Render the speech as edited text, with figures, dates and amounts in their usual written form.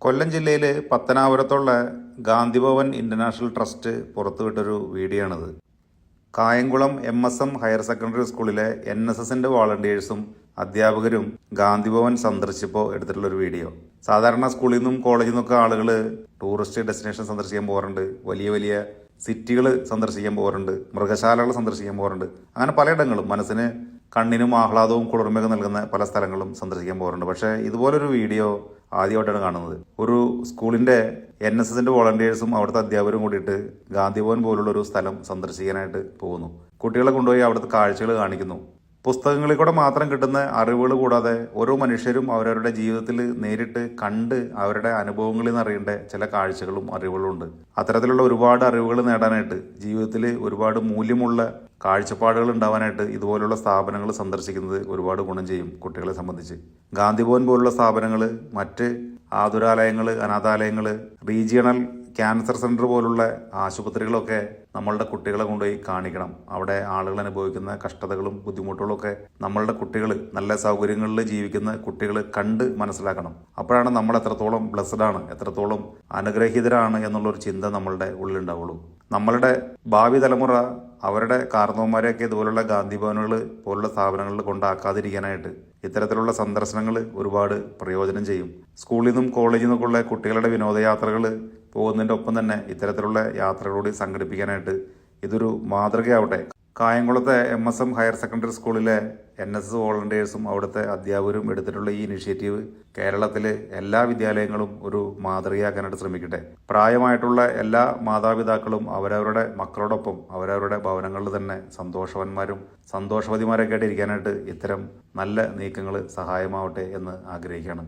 കൊല്ലം ജില്ലയിൽ പത്തനാപുരത്തുള്ള Gandhi Bhavan international trust പുറത്തുവിട്ടൊരു video ആണിത്. Kayamkulam MSM higher secondary സ്കൂളിലെ NSSന്റെ വോളണ്ടിയേഴ്സും അധ്യാപകരും ഗാന്ധിഭവൻ സന്ദർശിച്ചപ്പോൾ എടുത്തിട്ടുള്ളൊരു വീഡിയോ. സാധാരണ സ്കൂളിൽ നിന്നും കോളേജിൽ നിന്നൊക്കെ ആളുകൾ ടൂറിസ്റ്റ് ഡെസ്റ്റിനേഷൻ സന്ദർശിക്കാൻ പോകാറുണ്ട്, വലിയ വലിയ സിറ്റികൾ സന്ദർശിക്കാൻ പോകാറുണ്ട്, മൃഗശാലകൾ സന്ദർശിക്കാൻ പോകാറുണ്ട്. അങ്ങനെ പലയിടങ്ങളും മനസ്സിന് കണ്ണിനും ആഹ്ലാദവും കുളിർമയൊക്കെ നൽകുന്ന പല സ്ഥലങ്ങളും സന്ദർശിക്കാൻ പോകാറുണ്ട്. പക്ഷേ ഇതുപോലൊരു വീഡിയോ ആദ്യമായിട്ടാണ് കാണുന്നത്. ഒരു സ്കൂളിന്റെ NSSന്റെ വോളണ്ടിയേഴ്സും അവിടുത്തെ അധ്യാപകരും കൂടിയിട്ട് ഗാന്ധിഭവൻ പോലുള്ള ഒരു സ്ഥലം സന്ദർശിക്കാനായിട്ട് പോകുന്നു. കുട്ടികളെ കൊണ്ടുപോയി അവിടുത്തെ കാഴ്ചകൾ കാണിക്കുന്നു. പുസ്തകങ്ങളിൽ കൂടെ മാത്രം കിട്ടുന്ന അറിവുകൾ കൂടാതെ ഓരോ മനുഷ്യരും അവരവരുടെ ജീവിതത്തിൽ നേരിട്ട് കണ്ട് അവരുടെ അനുഭവങ്ങളിൽ നിന്ന് അറിയേണ്ട ചില കാഴ്ചകളും അറിവുകളും ഉണ്ട്. അത്തരത്തിലുള്ള ഒരുപാട് അറിവുകൾ നേടാനായിട്ട്, ജീവിതത്തിൽ ഒരുപാട് മൂല്യമുള്ള കാഴ്ചപ്പാടുകൾ ഉണ്ടാവാനായിട്ട് ഇതുപോലുള്ള സ്ഥാപനങ്ങൾ സന്ദർശിക്കുന്നത് ഒരുപാട് ഗുണം ചെയ്യും കുട്ടികളെ സംബന്ധിച്ച്. ഗാന്ധിഭവൻ പോലുള്ള സ്ഥാപനങ്ങൾ, മറ്റ് ആതുരാലയങ്ങൾ, അനാഥാലയങ്ങൾ, റീജിയണൽ ക്യാൻസർ സെന്റർ പോലുള്ള ആശുപത്രികളൊക്കെ നമ്മളുടെ കുട്ടികളെ കൊണ്ടുപോയി കാണിക്കണം. അവിടെ ആളുകൾ അനുഭവിക്കുന്ന കഷ്ടതകളും ബുദ്ധിമുട്ടുകളും ഒക്കെ നമ്മളുടെ കുട്ടികൾ, നല്ല സൗകര്യങ്ങളിൽ ജീവിക്കുന്ന കുട്ടികൾ കണ്ട് മനസ്സിലാക്കണം. അപ്പോഴാണ് നമ്മൾ എത്രത്തോളം ബ്ലെസ്ഡ് ആണ്, എത്രത്തോളം അനുഗ്രഹീതരാണ് എന്നുള്ളൊരു ചിന്ത നമ്മളുടെ ഉള്ളിലുണ്ടാവുള്ളൂ. നമ്മളുടെ ഭാവി തലമുറ അവരുടെ കാരണവന്മാരെയൊക്കെ ഇതുപോലുള്ള ഗാന്ധിഭവനുകൾ പോലുള്ള സ്ഥാപനങ്ങളിൽ കൊണ്ടാക്കാതിരിക്കാനായിട്ട് ഇത്തരത്തിലുള്ള സന്ദർശനങ്ങൾ ഒരുപാട് പ്രയോജനം ചെയ്യും. സ്കൂളിൽ നിന്നും കോളേജിൽ നിന്നൊക്കെ ഉള്ള കുട്ടികളുടെ വിനോദയാത്രകൾ പോകുന്നതിൻ്റെ ഒപ്പം തന്നെ ഇത്തരത്തിലുള്ള യാത്രകളോട് സംഘടിപ്പിക്കാനായിട്ട് ഇതൊരു മാതൃകയാവട്ടെ. കായംകുളത്തെ MSM ഹയർ സെക്കൻഡറി സ്കൂളിലെ NSS വോളണ്ടിയേഴ്സും അവിടുത്തെ അധ്യാപകരും എടുത്തിട്ടുള്ള ഈ ഇനിഷ്യേറ്റീവ് കേരളത്തിലെ എല്ലാ വിദ്യാലയങ്ങളും ഒരു മാതൃകയാക്കാനായിട്ട് ശ്രമിക്കട്ടെ. പ്രായമായിട്ടുള്ള എല്ലാ മാതാപിതാക്കളും അവരവരുടെ മക്കളോടൊപ്പം അവരവരുടെ ഭവനങ്ങളിൽ തന്നെ സന്തോഷവാന്മാരും സന്തോഷവതിമാരൊക്കെ ആയിട്ട് ഇരിക്കാനായിട്ട് ഇത്തരം നല്ല നീക്കങ്ങൾ സഹായമാവട്ടെ എന്ന് ആഗ്രഹിക്കുകയാണ്.